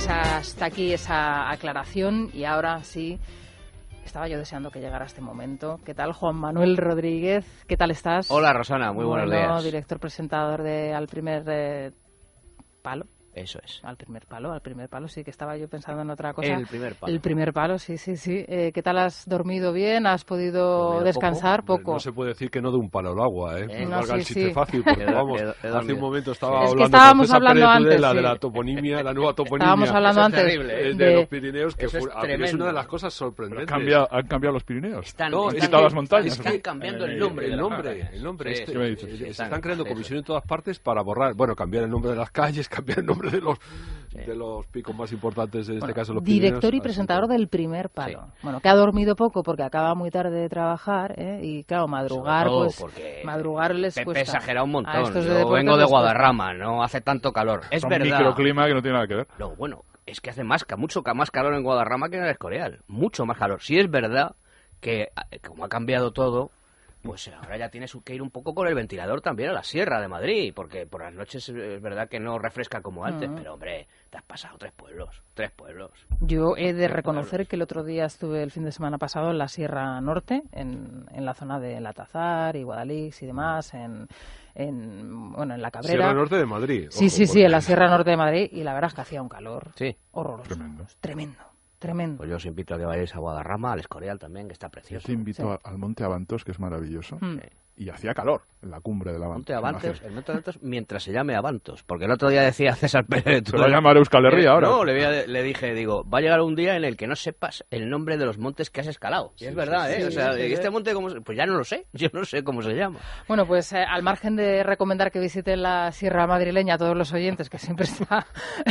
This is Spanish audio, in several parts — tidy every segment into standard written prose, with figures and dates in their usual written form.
Pues hasta aquí esa aclaración y ahora sí, estaba yo deseando que llegara este momento. ¿Qué tal, Juan Manuel Rodríguez? ¿Qué tal estás? Hola, Rosana, muy buenos días. Director presentador de Al Primer Palo. Eso es. Al primer palo, sí, que estaba yo pensando en otra cosa. El primer palo. El primer palo, sí. ¿Qué tal, has dormido bien? ¿Has podido descansar poco? No se puede decir que no de un palo al agua, ¿eh? No, valga el chiste fácil, porque vamos, hace un momento estaba es hablando que estábamos con hablando antes, de la toponimia, la nueva toponimia. Estábamos hablando antes de los Pirineos, que es una de las cosas Pero sorprendentes. han cambiado los Pirineos. Están quitado las montañas. Están cambiando el nombre. El nombre. ¿Qué me dices? Se están creando comisiones en todas partes para borrar, bueno, cambiar el nombre de las calles, cambiar el nombre de los picos más importantes, en este caso los Pirineos. Director y presentador del Primer Palo. Sí. Bueno, que ha dormido poco porque acaba muy tarde de trabajar, y claro, madrugar, madrugar les Pepe cuesta. exagera un montón. Yo vengo de Guadarrama, no hace tanto calor. Es verdad. Un microclima que no tiene nada que ver. No, bueno, es que hace mucho más calor en Guadarrama que en el Escorial. Mucho más calor. Sí es verdad que, como ha cambiado todo, pues ahora ya tienes que ir un poco con el ventilador también a la Sierra de Madrid, porque por las noches es verdad que no refresca como antes, pero hombre, te has pasado tres pueblos. Yo he de reconocer que el otro día estuve el fin de semana pasado en la Sierra Norte, en la zona de Latazar y Guadalix y demás, en la Cabrera. Sierra Norte de Madrid. Sí, en la Sierra Norte de Madrid, y la verdad es que hacía un calor horroroso. Tremendo. Pues yo os invito a que vayáis a Guadarrama, al Escorial también, que está precioso. Yo te invito al Monte Avantos, que es maravilloso. Y hacía calor en la cumbre del Avantos. El Monte Avantos mientras se llame Avantos. Porque el otro día decía César Pérez... Se va a llamar Euskal Herria ahora. No, le dije, va a llegar un día en el que no sepas el nombre de los montes que has escalado. Y es verdad, ¿eh? Este monte, pues ya no lo sé. Yo no sé cómo se llama. Bueno, pues al margen de recomendar que visiten la Sierra Madrileña a todos los oyentes, que siempre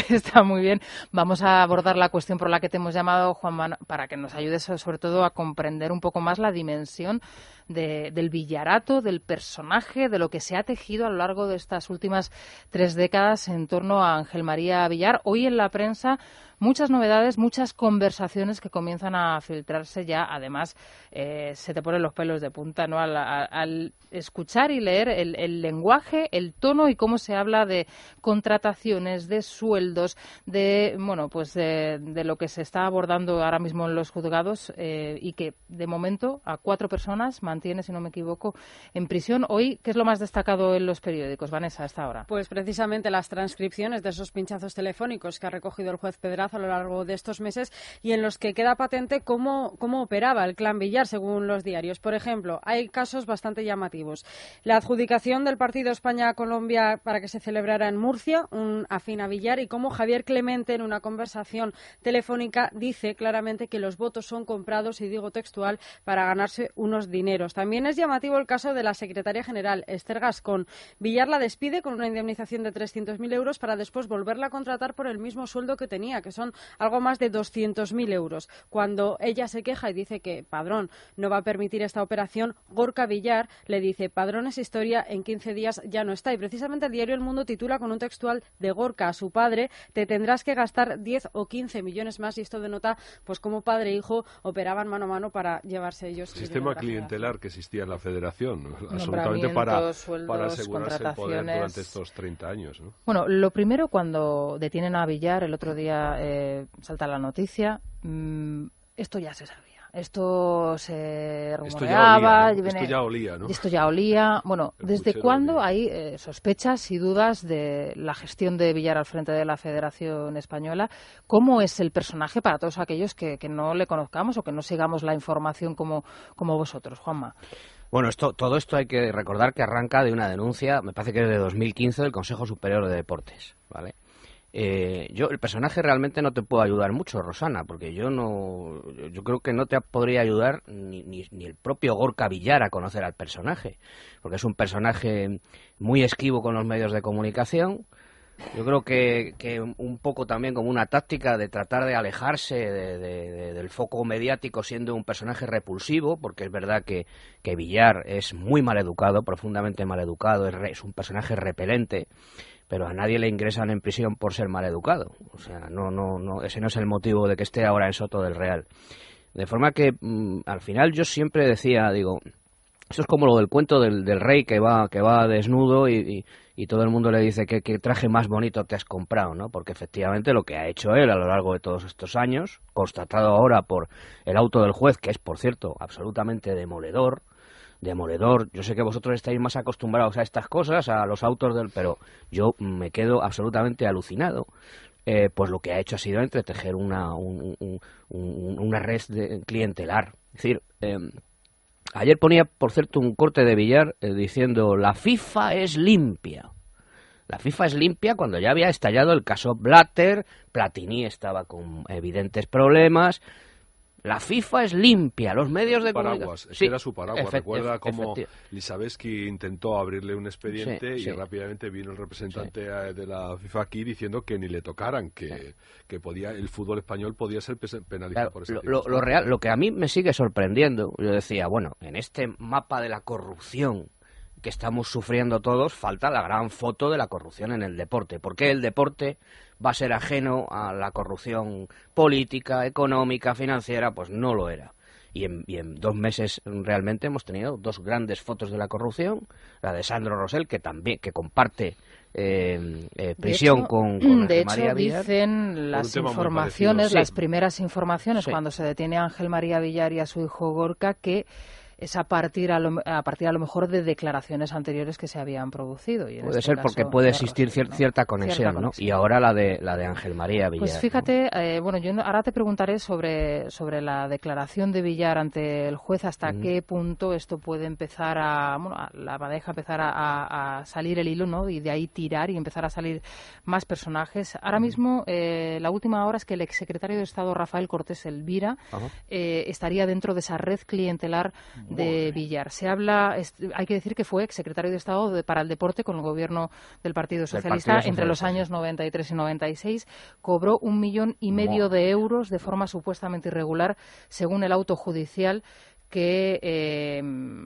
está muy bien, vamos a abordar la cuestión por la que te hemos llamado, Juan Manuel, para que nos ayudes sobre todo a comprender un poco más la dimensión del villarato, del personaje, de lo que se ha tejido a lo largo de estas últimas 3 décadas en torno a Ángel María Villar. Hoy en la prensa muchas novedades, muchas conversaciones que comienzan a filtrarse ya. Además, se te ponen los pelos de punta, ¿no? Al escuchar y leer el lenguaje, el tono y cómo se habla de contrataciones, de sueldos, de lo que se está abordando ahora mismo en los juzgados, y que de momento a 4 personas mantiene, si no me equivoco, en prisión. Hoy, ¿qué es lo más destacado en los periódicos, Vanessa, a esta hora? Pues precisamente las transcripciones de esos pinchazos telefónicos que ha recogido el juez Pedraza a lo largo de estos meses, y en los que queda patente cómo operaba el clan Villar, según los diarios. Por ejemplo, hay casos bastante llamativos. La adjudicación del partido España-Colombia para que se celebrara en Murcia, un afín a Villar, y cómo Javier Clemente, en una conversación telefónica, dice claramente que los votos son comprados, y digo textual, para ganarse unos dineros. También es llamativo el caso de la secretaria general, Esther Gascón. Villar la despide con una indemnización de 300.000 euros para después volverla a contratar por el mismo sueldo que tenía, que son algo más de 200.000 euros. Cuando ella se queja y dice que Padrón no va a permitir esta operación, Gorka Villar le dice: Padrón es historia, en 15 días ya no está. Y precisamente el diario El Mundo titula con un textual de Gorka a su padre: te tendrás que gastar 10 o 15 millones más. Y esto denota pues cómo padre e hijo operaban mano a mano para llevarse ellos. Sistema clientelar que existía en la Federación, absolutamente para asegurarse el poder durante estos 30 años, ¿no? Bueno, lo primero, cuando detienen a Villar, el otro día salta la noticia, esto ya se sabía. Esto se rumoreaba. Esto ya olía, ¿no? Esto ya olía. Bueno, ¿desde cuándo hay sospechas y dudas de la gestión de Villar al frente de la Federación Española? ¿Cómo es el personaje para todos aquellos que no le conozcamos o que no sigamos la información como vosotros, Juanma? Bueno, todo esto hay que recordar que arranca de una denuncia, me parece que es de 2015, del Consejo Superior de Deportes, ¿vale? El personaje realmente no te puedo ayudar mucho, Rosana, porque yo creo que no te podría ayudar ni el propio Gorka Villar a conocer al personaje, porque es un personaje muy esquivo con los medios de comunicación. Yo creo que un poco también como una táctica de tratar de alejarse del foco mediático, siendo un personaje repulsivo, porque es verdad que Villar es muy maleducado, profundamente maleducado, es un personaje repelente, pero a nadie le ingresan en prisión por ser maleducado. O sea, no, ese no es el motivo de que esté ahora en Soto del Real. De forma que al final yo siempre decía, Eso es como lo del cuento del rey que va desnudo y todo el mundo le dice qué traje más bonito te has comprado, ¿no? Porque efectivamente lo que ha hecho él a lo largo de todos estos años, constatado ahora por el auto del juez, que es, por cierto, absolutamente demoledor. Yo sé que vosotros estáis más acostumbrados a estas cosas, a los autos pero yo me quedo absolutamente alucinado. Pues lo que ha hecho ha sido entretejer una red clientelar. Es decir, ayer ponía, por cierto, un corte de Villar diciendo la FIFA es limpia. La FIFA es limpia cuando ya había estallado el caso Blatter, Platini estaba con evidentes problemas. La FIFA es limpia, los medios de comunicación... Sí, era su paraguas. Recuerda cómo Lisabeski intentó abrirle un expediente y rápidamente vino el representante de la FIFA aquí diciendo que ni le tocaran, que el fútbol español podía ser penalizado por ese tipo. Lo que a mí me sigue sorprendiendo, yo decía, bueno, en este mapa de la corrupción que estamos sufriendo todos, falta la gran foto de la corrupción en el deporte. ¿Por qué el deporte va a ser ajeno a la corrupción política, económica, financiera? Pues no lo era. Y en 2 meses realmente hemos tenido 2 grandes fotos de la corrupción, la de Sandro Rosell, que comparte prisión con de Ángel María hecho, Villar. Dicen las informaciones, las primeras informaciones, Sí. cuando se detiene a Ángel María Villar y a su hijo Gorka, que es a partir a lo mejor de declaraciones anteriores que se habían producido. Y puede ser porque puede existir cierta conexión, ¿no? Y ahora la de Ángel María Villar. Pues fíjate, yo ahora te preguntaré sobre la declaración de Villar ante el juez, hasta qué punto esto puede empezar la madeja empezar a salir el hilo, ¿no? Y de ahí tirar y empezar a salir más personajes. Ahora mismo, la última hora es que el exsecretario de Estado Rafael Cortés Elvira estaría dentro de esa red clientelar de Villar. Se habla, hay que decir que fue exsecretario de Estado para el deporte con el gobierno del Partido Socialista entre los años 93 y 96. Cobró 1,5 millones de euros de forma supuestamente irregular, según el auto judicial que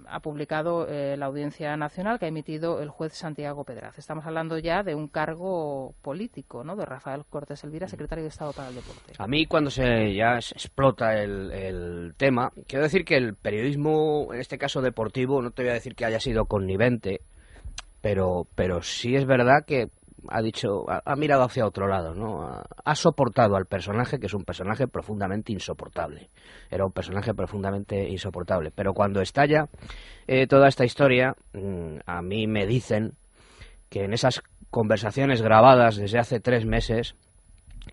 ha publicado la Audiencia Nacional, que ha emitido el juez Santiago Pedraz. Estamos hablando ya de un cargo político, ¿no?, de Rafael Cortés Elvira, secretario de Estado para el Deporte. A mí, cuando ya se explota el tema, quiero decir que el periodismo, en este caso deportivo, no te voy a decir que haya sido connivente, pero sí es verdad que ha mirado hacia otro lado, ¿no? Ha soportado al personaje, que es un personaje profundamente insoportable. Era un personaje profundamente insoportable. Pero cuando estalla toda esta historia, a mí me dicen que en esas conversaciones grabadas desde hace 3 meses,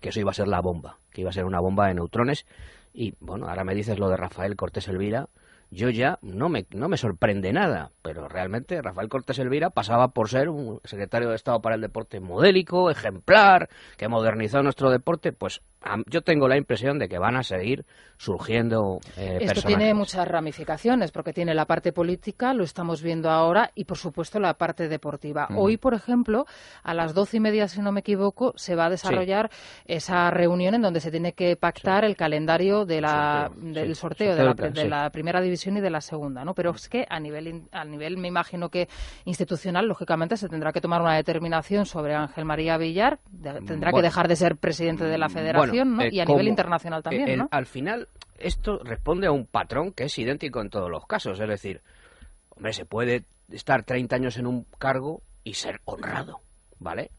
que eso iba a ser la bomba, que iba a ser una bomba de neutrones. Y bueno, ahora me dices lo de Rafael Cortés Elvira. Yo ya no me sorprende nada, pero realmente Rafael Cortés Elvira pasaba por ser un secretario de Estado para el deporte modélico, ejemplar, que modernizó nuestro deporte. Pues yo tengo la impresión de que van a seguir surgiendo personajes. Esto tiene muchas ramificaciones, porque tiene la parte política, lo estamos viendo ahora, y por supuesto la parte deportiva. Hoy, por ejemplo, a las 12:30, si no me equivoco, se va a desarrollar esa reunión en donde se tiene que pactar el calendario del sorteo de la primera división y de la segunda, ¿no? Pero es que a nivel me imagino que institucional, lógicamente se tendrá que tomar una determinación sobre Ángel María Villar, tendrá que dejar de ser presidente de la Federación, ¿no? Y a nivel internacional también, ¿no? Al final, esto responde a un patrón que es idéntico en todos los casos. Es decir, hombre, se puede estar 30 años en un cargo y ser honrado, ¿vale?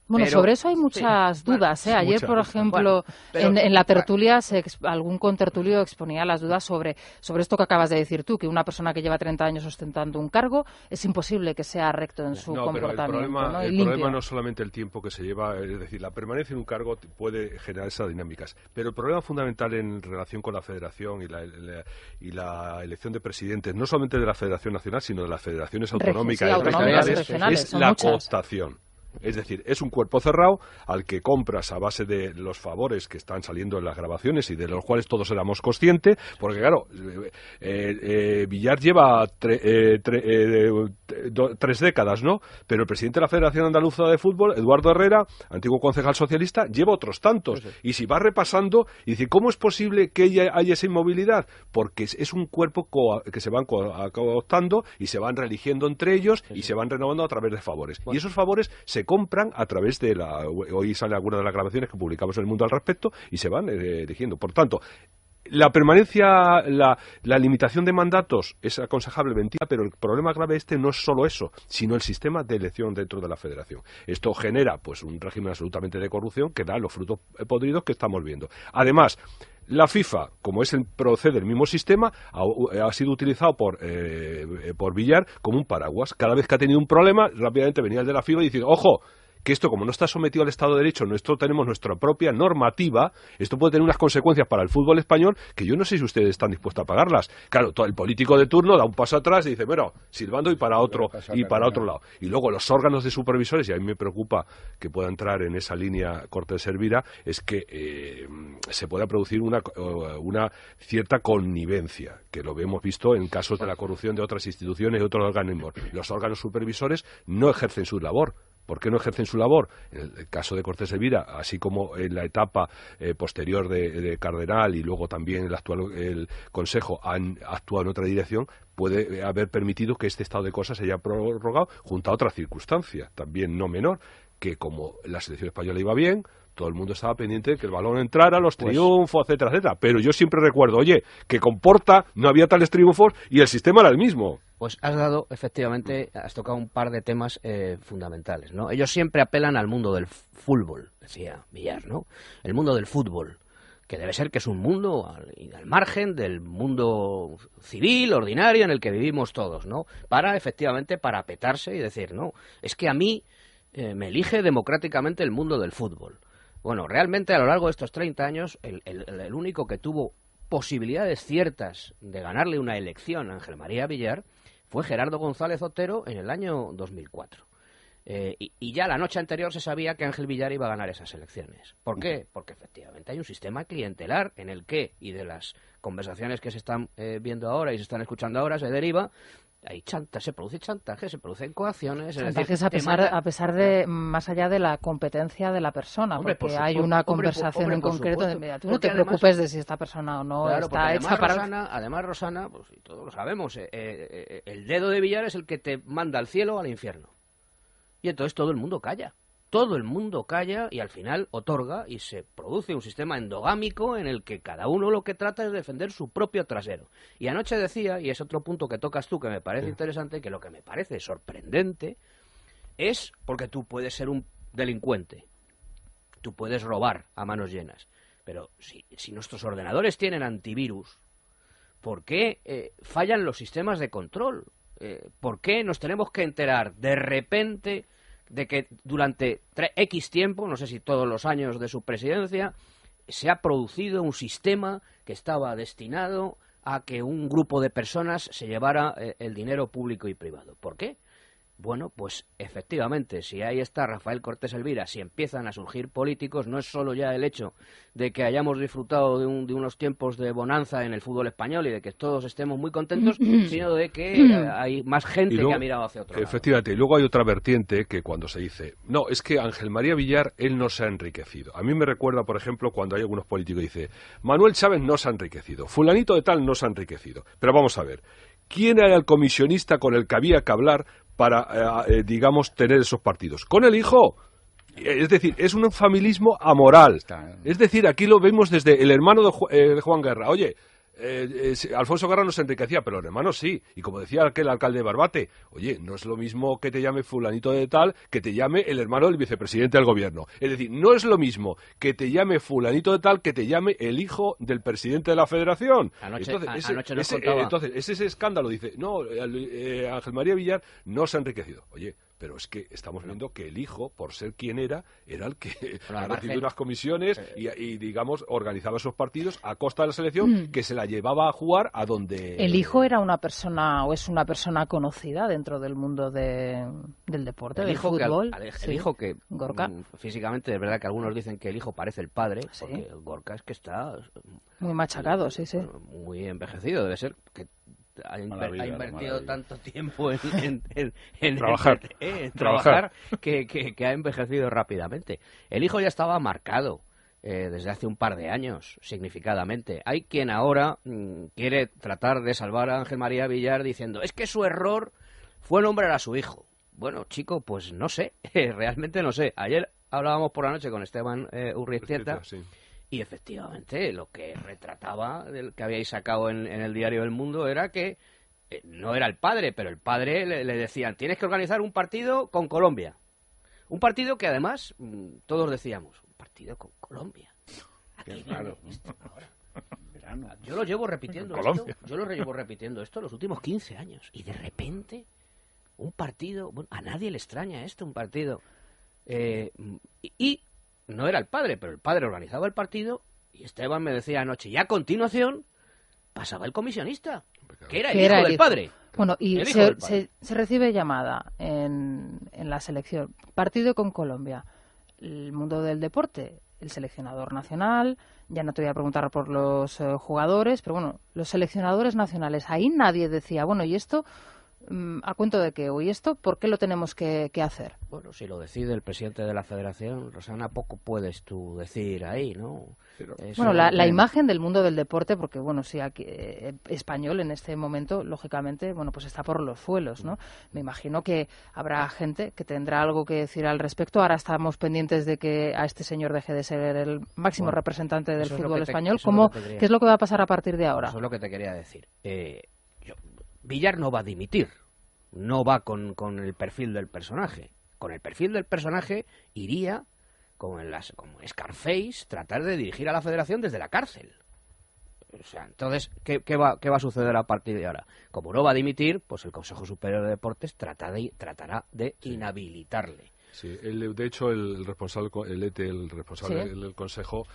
Bueno, sobre eso hay muchas dudas, ¿eh? Ayer, por ejemplo, en la tertulia, algún contertulio exponía las dudas sobre esto que acabas de decir tú, que una persona que lleva 30 años ostentando un cargo es imposible que sea recto en su comportamiento. Pero el problema no es solamente el tiempo que se lleva, es decir, la permanencia en un cargo puede generar esas dinámicas, pero el problema fundamental en relación con la Federación y la elección de presidentes, no solamente de la Federación Nacional, sino de las federaciones autonómicas y regionales, es la cooptación. Es decir, es un cuerpo cerrado al que compras a base de los favores que están saliendo en las grabaciones y de los cuales todos éramos conscientes, porque claro, Villar lleva 3 décadas, ¿no? Pero el presidente de la Federación Andaluza de Fútbol, Eduardo Herrera, antiguo concejal socialista, lleva otros tantos. Y si va repasando, y dice, ¿cómo es posible que haya esa inmovilidad? Porque es un cuerpo que se van cooptando y se van reeligiendo entre ellos y se van renovando a través de favores. Y esos favores se compran a través de hoy sale alguna de las grabaciones que publicamos en El Mundo al respecto y se van eligiendo. Por tanto, La permanencia, la limitación de mandatos es aconsejable, mentira, pero el problema grave no es solo eso, sino el sistema de elección dentro de la federación. Esto genera pues un régimen absolutamente de corrupción que da los frutos podridos que estamos viendo. Además, la FIFA, como es el procede el mismo sistema, ha sido utilizado por Villar como un paraguas. Cada vez que ha tenido un problema, rápidamente venía el de la FIFA y dice, ojo, que esto, como no está sometido al Estado de Derecho, tenemos nuestra propia normativa, esto puede tener unas consecuencias para el fútbol español que yo no sé si ustedes están dispuestos a pagarlas. Claro, todo el político de turno da un paso atrás y dice, bueno, silbando y para otro lado. Y luego los órganos de supervisores, y a mí me preocupa que pueda entrar en esa línea Cortés Elvira, es que se pueda producir una cierta connivencia, que lo hemos visto en casos de la corrupción de otras instituciones y otros organismos. Los órganos supervisores no ejercen su labor. ¿Por qué no ejercen su labor? En el caso de Cortés Elvira, así como en la etapa posterior de Cardenal y luego también el Consejo han actuado en otra dirección, puede haber permitido que este estado de cosas se haya prorrogado junto a otra circunstancia, también no menor, que como la selección española iba bien, todo el mundo estaba pendiente de que el balón entrara, los triunfos, etcétera, etcétera. Pero yo siempre recuerdo, oye, que con Porta no había tales triunfos y el sistema era el mismo. Pues has tocado un par de temas fundamentales, ¿no? Ellos siempre apelan al mundo del fútbol, decía Villar, ¿no? El mundo del fútbol, que debe ser que es un mundo al margen del mundo civil, ordinario, en el que vivimos todos, ¿no? Para parapetarse y decir, no, es que a mí me elige democráticamente el mundo del fútbol. Bueno, realmente a lo largo de estos 30 años, el único que tuvo posibilidades ciertas de ganarle una elección a Ángel María Villar fue Gerardo González Otero en el año 2004. Y ya la noche anterior se sabía que Ángel Villar iba a ganar esas elecciones. ¿Por qué? Porque efectivamente hay un sistema clientelar en el que, y de las conversaciones que se están viendo ahora y se están escuchando ahora, se deriva, se produce chantaje, se producen coacciones. Chantajes a pesar de, más allá de la competencia de la persona, porque hay una conversación en concreto de, tú no te preocupes de si esta persona o no está hecha para... Además, Rosana, pues y todos lo sabemos, el dedo de Villar es el que te manda al cielo o al infierno. Y entonces todo el mundo calla. Todo el mundo calla y al final otorga y se produce un sistema endogámico en el que cada uno lo que trata es defender su propio trasero. Y anoche decía, y es otro punto que tocas tú que me parece interesante, que lo que me parece sorprendente es porque tú puedes ser un delincuente, tú puedes robar a manos llenas, pero si nuestros ordenadores tienen antivirus, ¿por qué fallan los sistemas de control? ¿Por qué nos tenemos que enterar de repente de que durante X tiempo, no sé si todos los años de su presidencia, se ha producido un sistema que estaba destinado a que un grupo de personas se llevara el dinero público y privado? ¿Por qué? Bueno, pues efectivamente, si ahí está Rafael Cortés Elvira, si empiezan a surgir políticos, no es solo ya el hecho de que hayamos disfrutado de unos tiempos de bonanza en el fútbol español y de que todos estemos muy contentos, sino de que hay más gente luego, que ha mirado hacia otro lado. Efectivamente, y luego hay otra vertiente que cuando se dice, no, es que Ángel María Villar, él no se ha enriquecido. A mí me recuerda, por ejemplo, cuando hay algunos políticos que dicen, Manuel Chávez no se ha enriquecido, fulanito de tal no se ha enriquecido. Pero vamos a ver, ¿quién era el comisionista con el que había que hablar para, digamos, tener esos partidos? Con el hijo. Es decir, es un familismo amoral. Es decir, aquí lo vemos desde el hermano de Juan Guerra. Oye, Alfonso Guerra no se enriquecía, pero el hermano sí. Y como decía aquel alcalde de Barbate, oye, no es lo mismo que te llame fulanito de tal que te llame el hermano del vicepresidente del gobierno. Es decir, no es lo mismo que te llame fulanito de tal que te llame el hijo del presidente de la federación. Entonces, ese escándalo dice, no, Ángel María Villar no se ha enriquecido. Oye, pero es que estamos viendo que el hijo, por ser quien era el que ha recibido unas comisiones y, digamos, organizaba esos partidos a costa de la selección que se la llevaba a jugar a donde... ¿El hijo era una persona o es una persona conocida dentro del mundo del deporte, del fútbol? El hijo que, Gorka. Físicamente, es verdad que algunos dicen que el hijo parece el padre, porque Gorka es que está... Muy machacado, muy envejecido, debe ser que... Ha invertido tanto tiempo en trabajar que ha envejecido rápidamente. El hijo ya estaba marcado desde hace un par de años, significadamente. Hay quien ahora quiere tratar de salvar a Ángel María Villar diciendo, es que su error fue nombrar a su hijo. Bueno, chico, pues no sé, realmente no sé. Ayer hablábamos por la noche con Esteban Urriztieta. Y efectivamente, lo que retrataba, del que habíais sacado en el diario El Mundo, era que no era el padre, pero el padre le decían, tienes que organizar un partido con Colombia. Un partido que además, todos decíamos, un partido con Colombia. Qué raro, ahora. Verano. Yo lo llevo repitiendo esto los últimos 15 años. Y de repente, un partido, bueno, a nadie le extraña esto, un partido. Y no era el padre, pero el padre organizaba el partido y Esteban me decía anoche, y a continuación pasaba el comisionista, que era el hijo del padre. Bueno, y se recibe llamada en la selección, partido con Colombia, el mundo del deporte, el seleccionador nacional, ya no te voy a preguntar por los jugadores, pero bueno, los seleccionadores nacionales, ahí nadie decía, bueno, ¿y esto a cuento de qué? ¿Y esto por qué lo tenemos que hacer? Bueno, si lo decide el presidente de la federación, Rosana, poco puedes tú decir ahí, ¿no? Bueno, la imagen del mundo del deporte, porque bueno, sí, aquí, español en este momento, lógicamente, bueno, pues está por los suelos, ¿no? Me imagino que habrá gente que tendrá algo que decir al respecto. Ahora estamos pendientes de que a este señor deje de ser el máximo representante del fútbol español. ¿Qué es lo que va a pasar a partir de ahora? Eso es lo que te quería decir. Villar no va a dimitir, no va con el perfil del personaje. Con el perfil del personaje iría, como Scarface, tratar de dirigir a la federación desde la cárcel. O sea, entonces, ¿qué va a suceder a partir de ahora? Como no va a dimitir, pues el Consejo Superior de Deportes tratará de inhabilitarle. Sí, de hecho el responsable del Consejo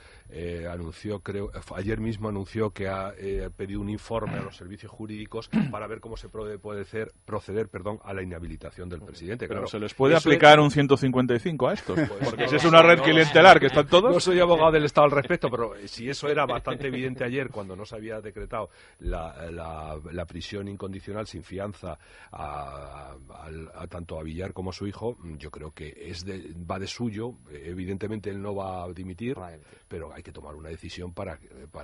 anunció, creo, ayer mismo anunció que ha pedido un informe a los servicios jurídicos para ver cómo se puede proceder a la inhabilitación del presidente. Pero claro, ¿se les puede aplicar un 155 a estos? Porque si es una red clientelar que están todos... No soy abogado del Estado al respecto, pero si eso era bastante evidente ayer cuando no se había decretado la prisión incondicional sin fianza tanto a Villar como a su hijo, yo creo que va de suyo. Evidentemente él no va a dimitir, pero hay que tomar una decisión para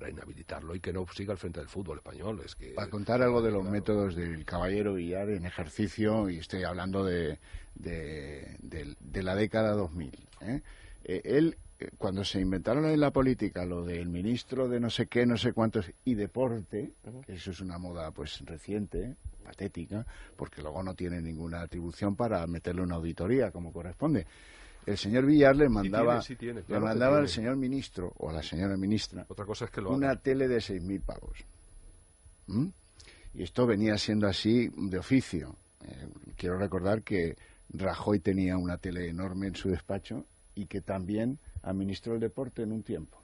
inhabilitarlo y que no siga al frente del fútbol español. Para contar algo de los métodos del caballero Villar en ejercicio, y estoy hablando de la década 2000, él, cuando se inventaron en la política lo del ministro de no sé qué, no sé cuántos y deporte, que eso es una moda pues reciente, patética, porque luego no tiene ninguna atribución para meterle una auditoría como corresponde. El señor Villar le mandaba, al señor ministro o a la señora ministra otra cosa es que una tele de 6.000 pavos. Y esto venía siendo así de oficio. Quiero recordar que Rajoy tenía una tele enorme en su despacho y que también administró el deporte en un tiempo.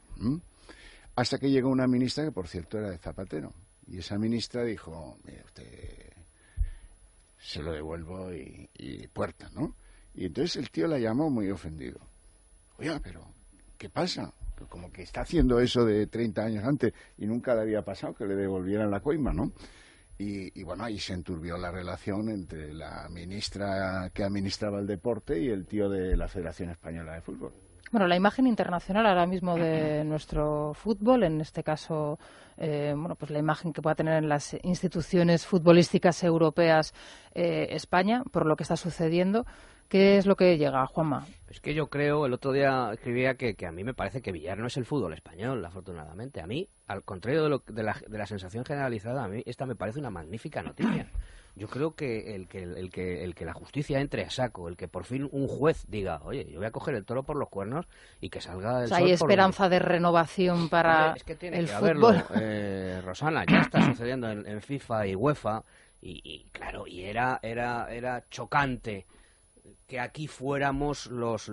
Hasta que llegó una ministra que, por cierto, era de Zapatero. Y esa ministra dijo, mire, usted se lo devuelvo y puerta, ¿no? Y entonces el tío la llamó muy ofendido. Oiga, pero ¿qué pasa? Como que está haciendo eso de 30 años antes y nunca le había pasado que le devolvieran la coima, ¿no? Y bueno, ahí se enturbió la relación entre la ministra que administraba el deporte y el tío de la Federación Española de Fútbol. Bueno, la imagen internacional ahora mismo de nuestro fútbol, en este caso, bueno, pues la imagen que pueda tener en las instituciones futbolísticas europeas España, por lo que está sucediendo, ¿qué es lo que llega, Juanma? Es que yo creo, el otro día escribía que a mí me parece que Villar no es el fútbol español, afortunadamente. A mí, al contrario de la sensación generalizada, a mí esta me parece una magnífica noticia. Yo creo que el que la justicia entre a saco, el que por fin un juez diga, oye, yo voy a coger el toro por los cuernos y que salga el sol. Hay esperanza de renovación para es que tiene el que fútbol. Haberlo, Rosana, ya está sucediendo en FIFA y UEFA y claro, y era chocante que aquí fuéramos los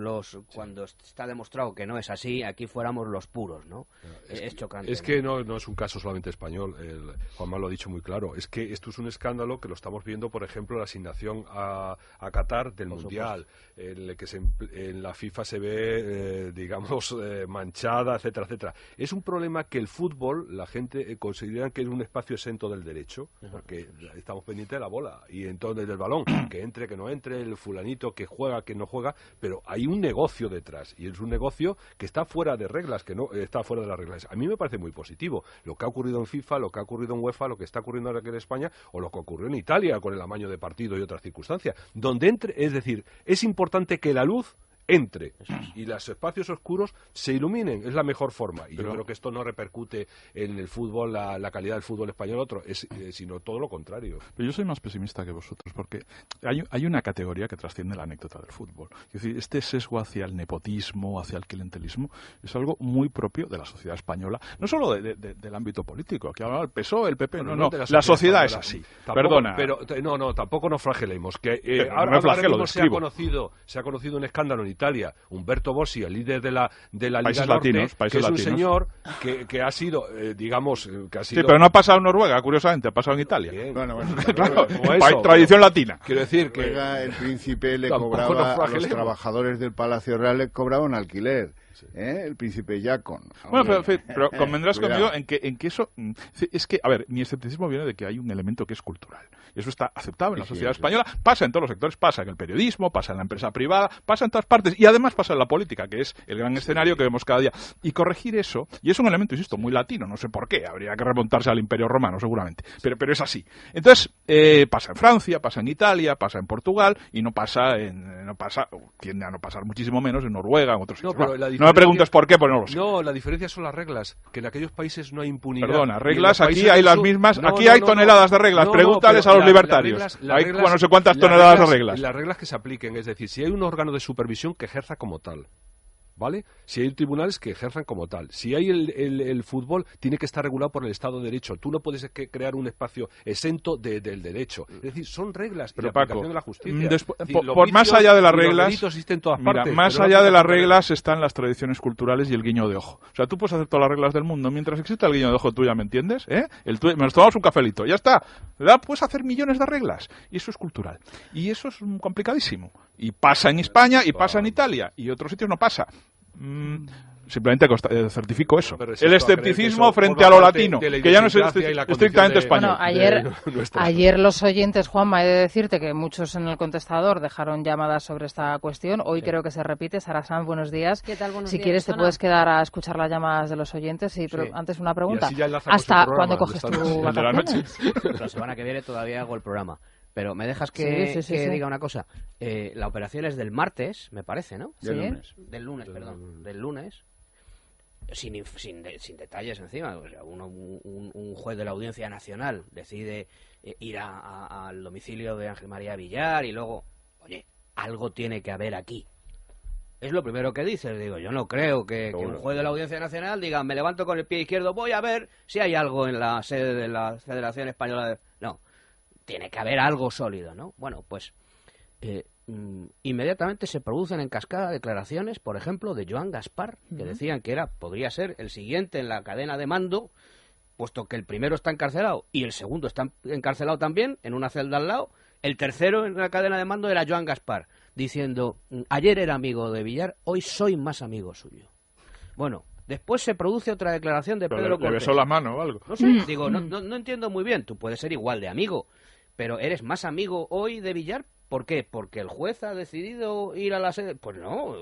cuando está demostrado que no es así, aquí fuéramos los puros, ¿no? Es chocante. Es que no es un caso solamente español, Juanma lo ha dicho muy claro, es que esto es un escándalo que lo estamos viendo, por ejemplo, la asignación a Qatar del Mundial, en que en la FIFA se ve, digamos, manchada, etcétera, etcétera. Es un problema que el fútbol, la gente considera que es un espacio exento del derecho, porque estamos pendientes de la bola, y entonces del balón, que entre, que no entre, el fulanito que juega, que no juega, pero hay un negocio detrás, y es un negocio que está fuera de reglas, que no está fuera de las reglas. A mí me parece muy positivo lo que ha ocurrido en FIFA, lo que ha ocurrido en UEFA, lo que está ocurriendo ahora aquí en España, o lo que ocurrió en Italia con el amaño de partido y otras circunstancias, donde es decir, es importante que la luz entre y los espacios oscuros se iluminen, es la mejor forma. Y yo creo que esto no repercute en el fútbol, la calidad del fútbol español, sino todo lo contrario. Pero yo soy más pesimista que vosotros, porque hay una categoría que trasciende la anécdota del fútbol. Es decir, este sesgo hacia el nepotismo, hacia el clientelismo, es algo muy propio de la sociedad española, no solo del ámbito político. Aquí hablaba el PSOE, el PP, no, la sociedad es así. Perdona. Pero tampoco nos flagelemos. Ahora mismo se ha conocido un escándalo en Italia, Umberto Bossi, el líder de la Liga Países Norte, Latinos, que es un señor que ha sido, Sí, pero no ha pasado en Noruega, curiosamente, ha pasado en Italia. Bueno, claro, tradición latina. Quiero decir que el príncipe le cobraba a los trabajadores del Palacio Real, le cobraba un alquiler. El príncipe Yacon. Bueno, pero convendrás conmigo en que eso... Es que, a ver, mi escepticismo viene de que hay un elemento que es cultural. Y eso está aceptado en la sociedad española. Pasa en todos los sectores, pasa en el periodismo, pasa en la empresa privada, pasa en todas partes. Y además pasa en la política, que es el gran escenario que vemos cada día. Y corregir eso, y es un elemento, insisto, muy latino, no sé por qué, habría que remontarse al Imperio Romano seguramente, pero es así. Entonces, pasa en Francia, pasa en Italia, pasa en Portugal, y tiende a no pasar muchísimo menos en Noruega, en otros sitios. No me preguntes por qué, porque no lo sé. No, la diferencia son las reglas, que en aquellos países no hay impunidad. Perdona, reglas, aquí hay las mismas, aquí hay toneladas de reglas, pregúntales a los libertarios. Hay no sé cuántas toneladas de reglas. Las reglas que se apliquen, es decir, si hay un órgano de supervisión que ejerza como tal, ¿vale? Si hay tribunales que ejerzan como tal. Si hay el fútbol, tiene que estar regulado por el Estado de Derecho. Tú no puedes crear un espacio exento del derecho. Es decir, son reglas de aplicación de la justicia. Por más allá de las reglas, más allá de las reglas están las tradiciones culturales y el guiño de ojo. O sea, tú puedes hacer todas las reglas del mundo. Mientras exista el guiño de ojo, tú ya me entiendes, nos tomamos un cafelito, ya está. Puedes hacer millones de reglas. Y eso es cultural. Y eso es complicadísimo. Y pasa en España, y pasa en Italia, y otros sitios no pasa. Simplemente certifico eso. El escepticismo frente a lo latino, que ya no es estrictamente español. Bueno, ayer los oyentes, Juanma, he de decirte que muchos en el contestador dejaron llamadas sobre esta cuestión. Hoy creo que se repite. Sara Sanz, buenos días. ¿Qué tal? Si quieres te puedes quedar a escuchar las llamadas de los oyentes. Sí, pero antes una pregunta. ¿Hasta cuándo coges tu vacaciones? La semana que viene todavía hago el programa. Pero me dejas que diga una cosa. La operación es del martes, me parece, ¿no? Del lunes. Sin detalles encima. O sea, un juez de la Audiencia Nacional decide ir al domicilio de Ángel María Villar y luego, oye, algo tiene que haber aquí. Es lo primero que dices. Digo, yo no creo que un juez de la Audiencia Nacional diga, me levanto con el pie izquierdo, voy a ver si hay algo en la sede de la Federación Española de... No. Tiene que haber algo sólido, ¿no? Bueno, pues inmediatamente se producen en cascada declaraciones, por ejemplo, de Joan Gaspar, que decían que podría ser el siguiente en la cadena de mando, puesto que el primero está encarcelado y el segundo está encarcelado también, en una celda al lado. El tercero en la cadena de mando era Joan Gaspar, diciendo, ayer era amigo de Villar, hoy soy más amigo suyo. Bueno, después se produce otra declaración de Pedro Cortés. ¿Le besó la mano o algo? No sé, digo, no entiendo muy bien. Tú puedes ser igual de amigo, pero ¿eres más amigo hoy de Villar? ¿Por qué? ¿Porque el juez ha decidido ir a la sede? Pues no.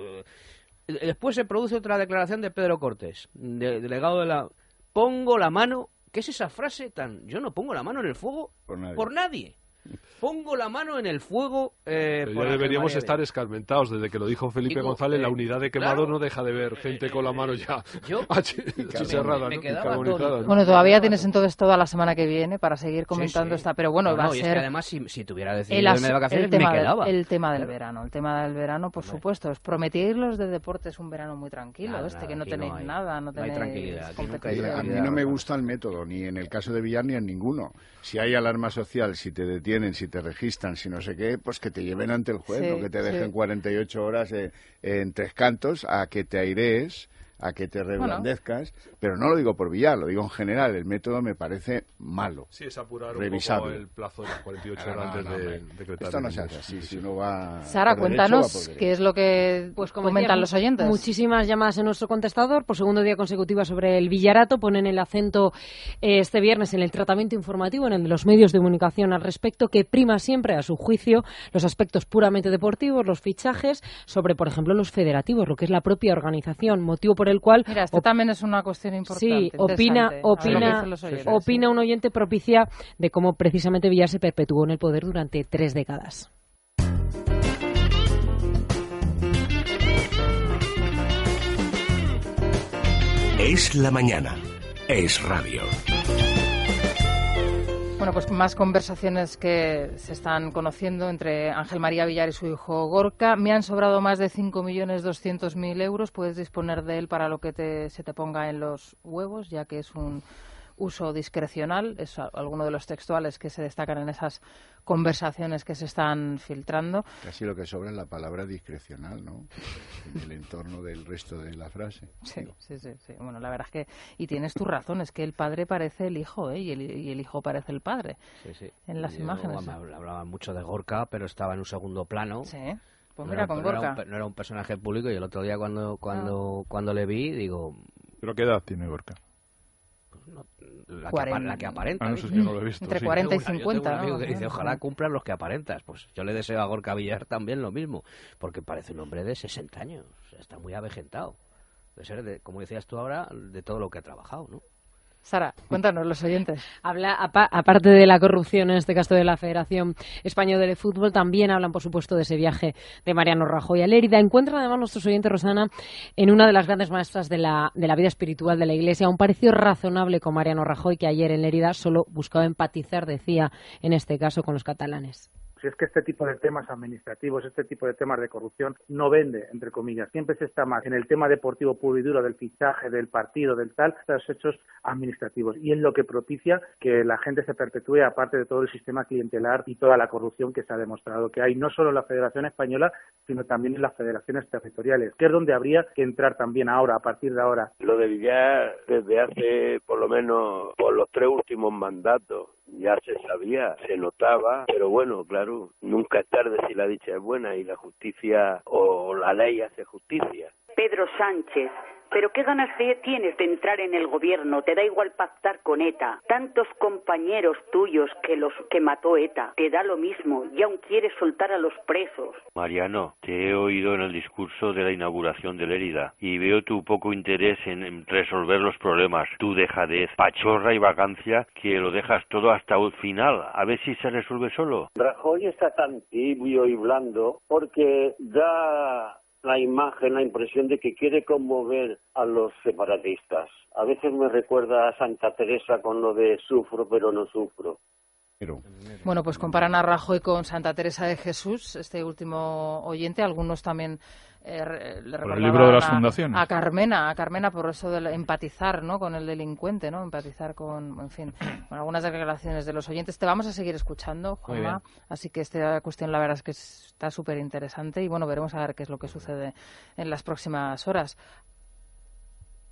Después se produce otra declaración de Pedro Cortés, delegado de la... Pongo la mano... ¿Qué es esa frase tan...? Yo no pongo la mano en el fuego por nadie. Pongo la mano en el fuego. Pero ya deberíamos estar escarmentados. Desde que lo dijo Felipe González, la unidad de quemados no deja de ver gente con la mano ya chicharrada, ¿no? Bueno, todavía tienes entonces toda la semana que viene para seguir comentando esta. Pero bueno, va a ser. Es que además, si tuviera decidido irme de vacaciones, me quedaba. El tema del verano, por supuesto. Os prometí irlos de deportes un verano muy tranquilo. Que no tenéis nada, no tenéis tranquilidad. A mí no me gusta el método, ni en el caso de Villar ni en ninguno. Si hay alarma social, si te detienen, si te registran, si no sé qué, pues que te lleven ante el juez, no que te dejen 48 horas en Tres Cantos a que te airees, a que te reblandezcas, pero no lo digo por Villar, lo digo en general. El método me parece malo. Sí, es apurar revisable. Un poco el plazo de las 48 horas antes de decretar. Esto no se hace así, si uno va... Sara, cuéntanos qué es lo que comentan los oyentes. Muchísimas llamadas en nuestro contestador, por segundo día consecutivo sobre el Villarato. Ponen el acento este viernes en el tratamiento informativo en los medios de comunicación al respecto, que prima siempre, a su juicio, los aspectos puramente deportivos, los fichajes, sobre, por ejemplo, los federativos, lo que es la propia organización, motivo por el cual... Mira, esto también es una cuestión importante. Sí, opina un oyente propicia de cómo precisamente Villar se perpetuó en el poder durante 3 décadas. Es la mañana. Es radio. Bueno, pues más conversaciones que se están conociendo entre Ángel María Villar y su hijo Gorka. Me han sobrado más de 5.200.000 euros. Puedes disponer de él para lo que se te ponga en los huevos, ya que es un uso discrecional. Es alguno de los textuales que se destacan en esas conversaciones que se están filtrando. Casi lo que sobra es la palabra discrecional, ¿no? En el entorno del resto de la frase. Sí. Bueno, la verdad es que... Y tienes tu razón, es que el padre parece el hijo, ¿eh? Y el hijo parece el padre. Sí. En las imágenes. Me hablaban mucho de Gorka, pero estaba en un segundo plano. Sí. Pues mira, con Gorka. No era un personaje público, y el otro día cuando le vi, digo... ¿Pero qué edad tiene Gorka? La que aparenta. No sé si yo no lo he visto. Entre 40 y 50. Yo tengo un amigo que dice, ojalá cumplan los que aparentas. Pues yo le deseo a Gorka Villar también lo mismo, porque parece un hombre de 60 años. Está muy avejentado. Debe ser, como decías tú ahora, de todo lo que ha trabajado, ¿no? Sara, cuéntanos, los oyentes. Aparte de la corrupción, en este caso de la Federación Española de Fútbol, también hablan, por supuesto, de ese viaje de Mariano Rajoy a Lérida. Encuentran, además, nuestros oyentes, Rosana, en una de las grandes maestras de la vida espiritual de la Iglesia, un parecido razonable con Mariano Rajoy, que ayer en Lérida solo buscaba empatizar, decía, en este caso, con los catalanes. Si es que este tipo de temas administrativos, este tipo de temas de corrupción no vende, entre comillas. Siempre se está más en el tema deportivo puro y duro, del fichaje, del partido, del tal, estos hechos administrativos. Y es lo que propicia que la gente se perpetúe, aparte de todo el sistema clientelar y toda la corrupción que se ha demostrado que hay, no solo en la Federación Española, sino también en las federaciones territoriales, que es donde habría que entrar también ahora, a partir de ahora. Lo de Villar, desde hace, por lo menos, por los 3 últimos mandatos, ya se sabía, se notaba, pero bueno, claro, nunca es tarde si la dicha es buena y la justicia o la ley hace justicia. Pedro Sánchez, pero qué ganas tienes de entrar en el gobierno, te da igual pactar con ETA, tantos compañeros tuyos que mató ETA, te da lo mismo y aún quieres soltar a los presos. Mariano, te he oído en el discurso de la inauguración de Lérida y veo tu poco interés en resolver los problemas, tu dejadez, pachorra y vacancia, que lo dejas todo hasta el final, a ver si se resuelve solo. Rajoy está tan tibio y blando porque da la imagen, la impresión de que quiere conmover a los separatistas. A veces me recuerda a Santa Teresa con lo de sufro pero no sufro. Bueno, pues comparan a Rajoy con Santa Teresa de Jesús, este último oyente. Algunos también le recordaban el libro de las fundaciones. A Carmena por eso de empatizar, ¿no?, con el delincuente, ¿no? Empatizar con, en fin, con algunas declaraciones de los oyentes. Te vamos a seguir escuchando, Juanma, así que esta cuestión la verdad es que está súper interesante y bueno, veremos a ver qué es lo que sucede en las próximas horas.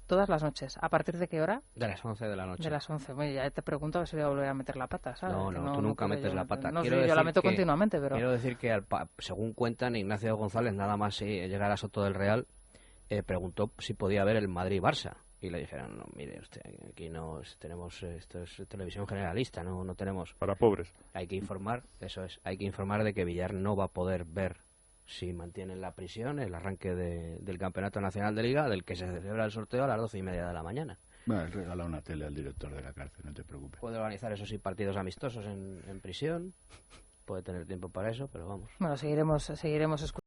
Todas las noches. ¿A partir de qué hora? De las 11 de la noche. De las 11. Bueno, ya te pregunto a ver si voy a volver a meter la pata, ¿sabes? No, tú nunca metes la pata. No, sí, yo la meto continuamente, pero... Quiero decir que, según cuentan, Ignacio González, nada más llegar a Soto del Real, preguntó si podía ver el Madrid-Barça. Y le dijeron, no, mire usted, aquí no tenemos, esto es televisión generalista, no tenemos... Para pobres. Hay que informar, eso es, hay que informar de que Villar no va a poder ver, si mantiene en la prisión, el arranque del Campeonato Nacional de Liga, del que se celebra el sorteo a las 12:30 de la mañana. Bueno, regala una tele al director de la cárcel, no te preocupes. Puede organizar, eso sí, partidos amistosos en prisión, puede tener tiempo para eso, pero vamos. Bueno, seguiremos escuchando.